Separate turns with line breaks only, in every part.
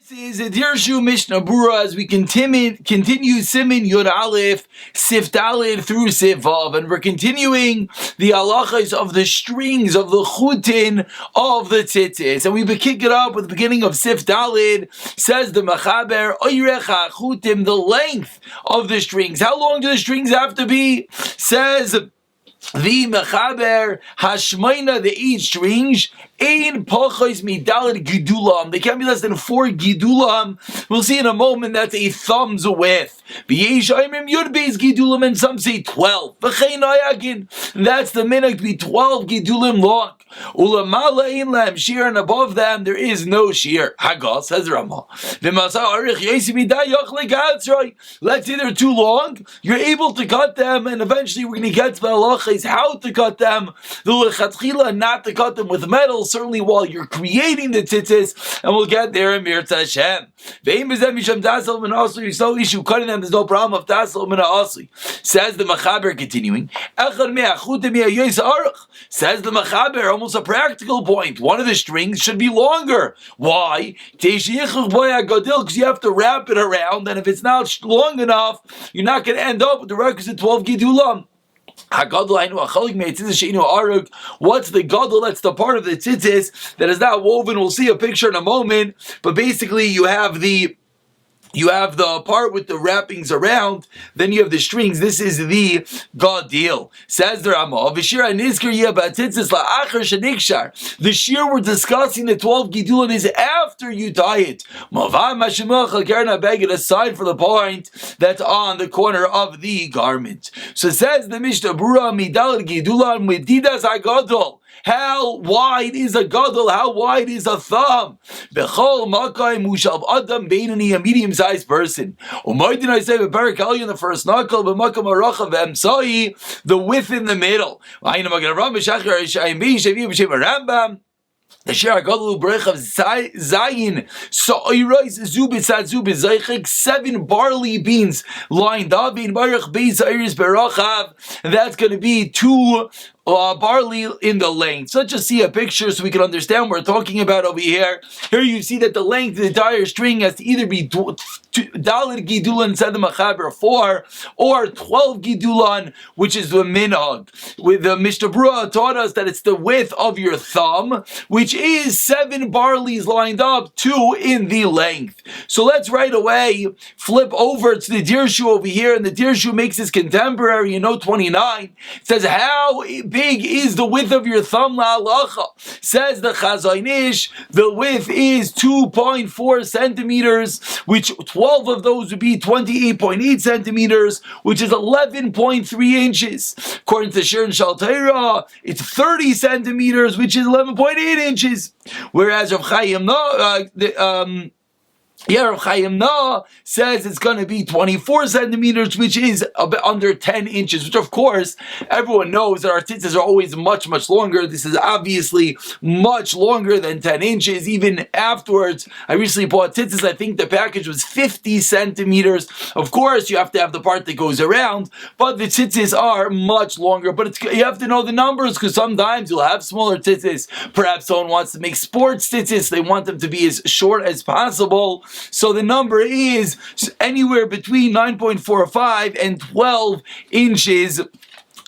This is Dirshu Mishnah Berurah as we continue Simin Yud Aleph, Sif Daled through Sif Vav, and we're continuing the halachas of the strings of the chutin of the tzitzis. And we kick it up with the beginning of Sif Daled. Says the Machaber, Oyrecha chutim, the length of the strings. How long do the strings have to be? Says the Mechaber, Hashmaina, the 8 strings, Ein Pochos Midaled Gidulam. They can't be less than 4 Gidulam. We'll see in a moment that's a thumb's width. B'yesh Aimim Yud Beis Gidulam, and some say 12. V'chein Ayagin. That's the minhag to be 12 Gidulam long. Ulamala Ein Lam Shir, and above them there is no shear. Hagal, says Ramah. V'masa Arich Yesi Miday Yochle Gatzroi. Let's say they're too long. You're able to cut them, and eventually we're going to get to the halachas how to cut them. The lechatchila, not to cut them with metal, certainly while you're creating the tzitzis, and we'll get there in Mirza Hashem. So issue cutting them, there's no problem of tasel min ha'asli. Says the Machaber, continuing. Says the Machaber, almost a practical point. One of the strings should be longer. Why? Because you have to wrap it around, and if it's not long enough, you're not going to end up with the requisite 12 gidulam. What's the gadol? That's the part of the tzitzis that is not woven. We'll see a picture in a moment, but basically you have the part with the wrappings around, then you have the strings. This is the gadol. Says the Ramah, the shear we're discussing, the 12 gidulin, is after you tie it. Aside for the point that's on the corner of the garment. So says the Mishnah Berurah, midal gidulan medidas hagadol. How wide is a gadol? How wide is a thumb? Bechol makai mushav adam beinani, a medium-sized person. Umaydin I say beparak aliyah in the first knuckle, b'makam arachav emsai, the width in the middle. Ayna magen Rambam shachar shayim b'shavim b'shem Rambam. The Shir HaGadol Brech of Zayin, So'irois Zubitzat Zubizaychik, 7 barley beans lined up in Baruch Beis Iris Berachav, and that's going to be 2 barley in the length. So let's just see a picture so we can understand what we're talking about over here. Here you see that the length of the entire string has to either be Dalit Gidulan, said the Machaber, 4, or 12 Gidulan, which is the minhag. With the Mishnah Berurah taught us that it's the width of your thumb, which is 7 barleys lined up, 2 in the length. So let's right away flip over to the Dirshu over here, and the Dirshu makes his contemporary in note 29. It says, how big is the width of your thumb, la'alacha? Says the Chazaynish, the width is 2.4 centimeters, which 12 of those would be 28.8 centimeters, which is 11.3 inches. According to Shir and Shaltaira, it's 30 centimeters, which is 11.8 inches. Whereas Rav Chaim Rav Chaim says it's going to be 24 centimeters, which is a bit under 10 inches, which of course, everyone knows that our tzitzis are always much, much longer. This is obviously much longer than 10 inches. Even afterwards, I recently bought tzitzis, I think the package was 50 centimeters. Of course, you have to have the part that goes around, but the tzitzis are much longer. But you have to know the numbers, because sometimes you'll have smaller tzitzis. Perhaps someone wants to make sports tzitzis. They want them to be as short as possible. So the number is anywhere between 9.45 and 12 inches.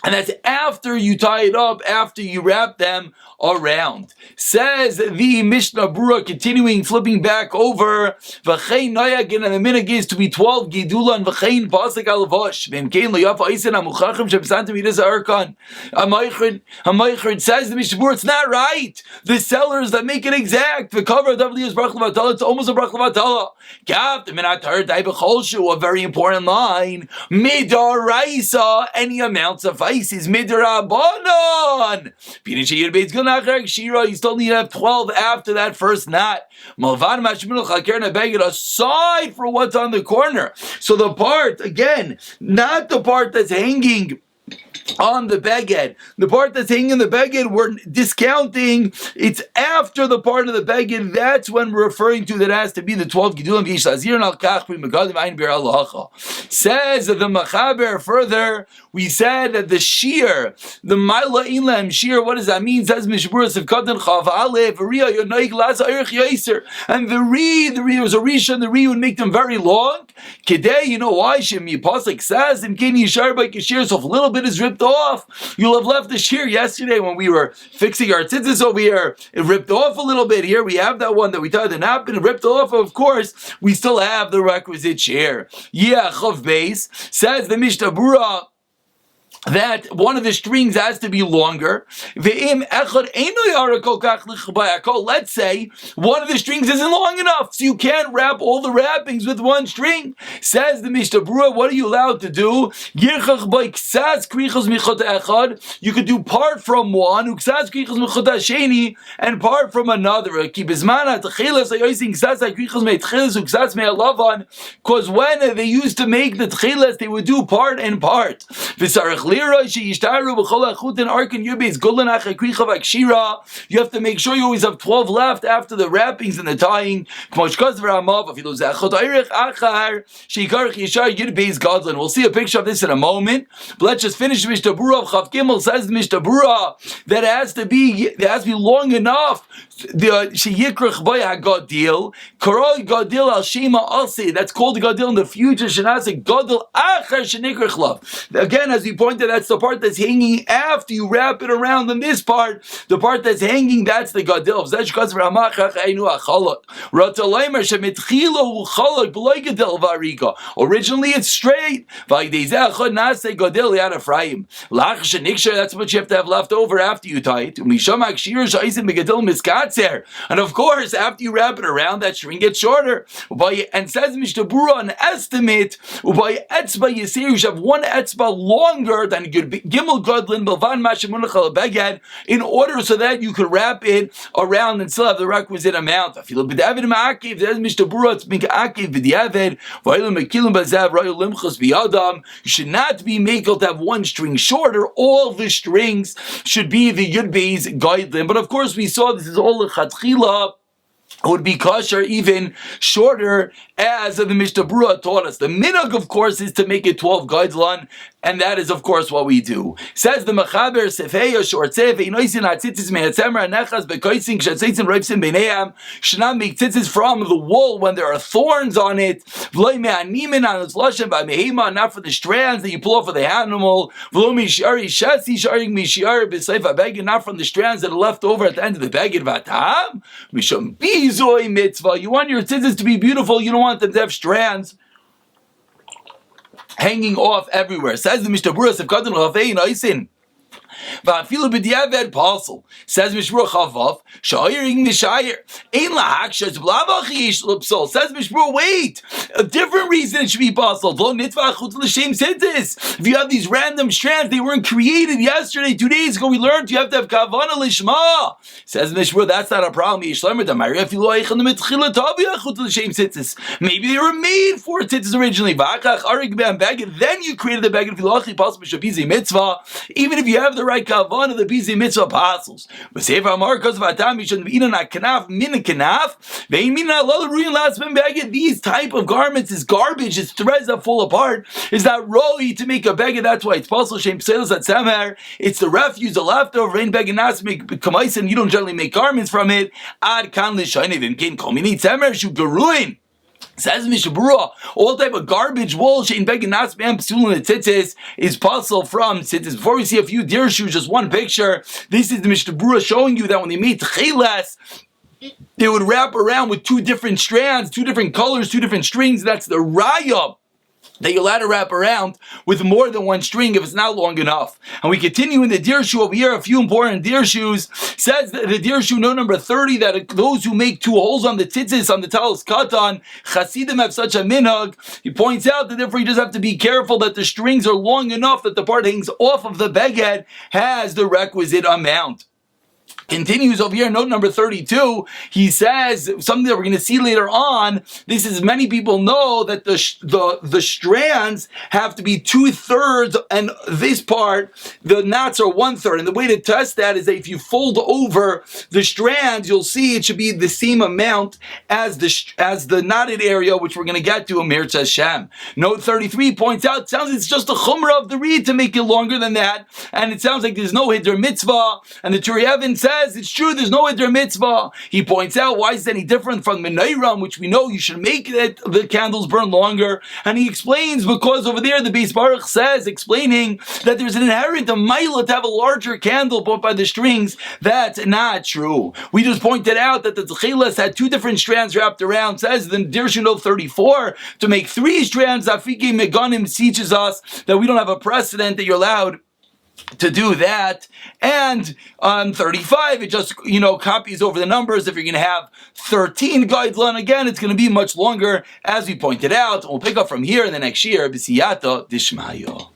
And that's after you tie it up, after you wrap them around. Says the Mishnah Berurah, continuing, flipping back over, V'chein noyagin, and the minhag is to be 12 gidulan, V'chein pasek alavosh, V'imkein lo yafa eisen amuchachim shebsantim yidas ha'arkan. Hamaychrid says the Mishnah Berurah, it's not right. The sellers that make it exact, the cover of W is brach levatala, it's almost a brach levatala. Gav, the minat ha'ar dai b'cholshu, a very important line, midaraisa, any amounts of ice is midarabanan. You still need to have 12 after that first knot. Aside for what's on the corner. So the part, again, not the part that's hanging on the beged. The part that's hanging in the beged, we're discounting. It's after the part of the beged. That's when we're referring to that has to be the 12 gidulim v'yishlazir al kach b'megadim ayin bir halacha. Says the Machaber further. We said that the shear, the Maila Ilem shear, what does that mean? Says Mishnah Berurah Katan Chav Aleph Riya Yonaik Las Erich Yaser. And the Ri was a Risha, and the Ri would make them very long. Today, you know why? Shem Yipasik says Imkin Yishar by Kishir. So if a little bit is ripped off, you'll have left the shear yesterday when we were fixing our tzitzis over here. It ripped off a little bit. Here we have that one that we tied the nap and it ripped off. Of course, we still have the requisite shear. Yeah, Chav Beis says the Mishnah Berurah that one of the strings has to be longer. Let's say one of the strings isn't long enough, so you can't wrap all the wrappings with one string. Says the Mishnah Berurah, what are you allowed to do? You could do part from one and part from another. Because when they used to make the tchilas, they would do part and part. You have to make sure you always have 12 left after the wrappings and the tying. We'll see a picture of this in a moment. But let's just finish Mishnah Berurah. Chav Gimel says the Mishnah Berurah that it has to be long enough. That's called the gadil in the future. Again, as we pointed, that's the part that's hanging after you wrap it around. In this part, the part that's hanging, that's the gadil. Originally, it's straight. That's what you have to have left over after you tie it. And of course, after you wrap it around, that string gets shorter. And says Mishnah Berurah, an estimate, you should have one etzba longer than Gimel Godlin Belvan Mashamunachal Beged, in order so that you could wrap it around and still have the requisite amount. If you look at David Ma'akiv, there's Mishnah Berurah, it's Ma'akiv B'Diavad, V'aylam Mekilim Bazav, Ra'yu Limchus B'Yadam. You should not be makel to have one string shorter. All the strings should be the Yud Beis Godlin. But of course, we saw this is all the Chatchila. Would be kosher even shorter, as the Mishnah Berurah taught us. The minhag, of course, is to make it 12 gadlan, and that is, of course, what we do. Says the Machaber, Sefeya short sef, inoisin hatzitzis me'atzemer nechas bekoisin kshatzitzin roipsin b'neiam. Should not make tzitzis from the wool when there are thorns on it. V'loi me'animin on its lashem b'mehema, not for the strands that you pull off of the animal. V'lo mishari shasi sharing mishiar b'seif ha'beged, not from the strands that are left over at the end of the beged. V'atam misham bizoy mitzvah. You want your tzitzis to be beautiful. You don't want them to have strands hanging off everywhere. Says the Mishnah Berurah, Sevkadon Rafei Noisin. Va'afilu b'diavad parcel. Says Mishnah Berurah Chavav, Sha'iring Mishayir. Ein lahakshas blavachish l'psol. Says Mishnah Berurah, wait, a different reason it should be parcel. Lo nitzvah chutz l'shem tzitzis. If you have these random strands, they weren't created yesterday, 2 days ago. We learned you have to have kavana lishma. Says Mishnah Berurah, that's not a problem. Maybe they were made for tzitzis originally. Then you created the beged filochi possible shabizi mitzvah. Even if you have the right kavan of the bizi mitzvah apostles, but say for Amar because of Atam, you shouldn't be eaten a kanaf min a kanaf. These type of garments is garbage. It's threads that fall apart. Is that roi to make a beged? That's why it's possible. Shem pselos at semer. It's the refuse, the leftover in beged nas make kamais, and you don't generally make garments from it. Ad kan l'shaynev im ken kol mini semer shu geruin. Says Mishnah Berurah, all type of garbage wool shein beged nas be'em psulin the tzitzis is possible from tzitzis. Before we see a few Dirshu, just one picture. This is the Mishnah Berurah showing you that when they made tchilas, they would wrap around with 2 different strands, 2 different colors, 2 different strings. That's the raya that you're allowed to wrap around with more than 1 string if it's not long enough. And we continue in the Dirshu over here, a few important Dirshus. Says that the Dirshu note number 30, that those who make 2 holes on the tzitzis, on the talis katan, Chasidim have such a minhag. He points out that therefore you just have to be careful that the strings are long enough that the part hangs off of the beged has the requisite amount. Continues over here, note number 32, he says something that we're going to see later on. This is, many people know that the strands have to be 2/3, and this part, the knots are 1/3. And the way to test that is that if you fold over the strands, you'll see it should be the same amount as the knotted area, which we're going to get to Amir Hashem. Note 33 points out, it sounds it's just a chumrah of the reed to make it longer than that, and it sounds like there's no hiddur mitzvah, and the Turi Even says it's true, there's no hiddur mitzvah. He points out, why is it any different from menorah, which we know you should make it, the candles burn longer, and he explains, because over there the Beis Baruch says, explaining that there's an inherent mila to have a larger candle bought by the strings. That's not true. We just pointed out that the Tzitzis had 2 different strands wrapped around. Says the Dirshu 34, to make 3 strands, Afiki Meganim teaches us that we don't have a precedent that you're allowed to do that. And on 35, it just, copies over the numbers. If you're going to have 13 guidelines, again, it's going to be much longer, as we pointed out. We'll pick up from here in the next year. B'siyata Dishmaya.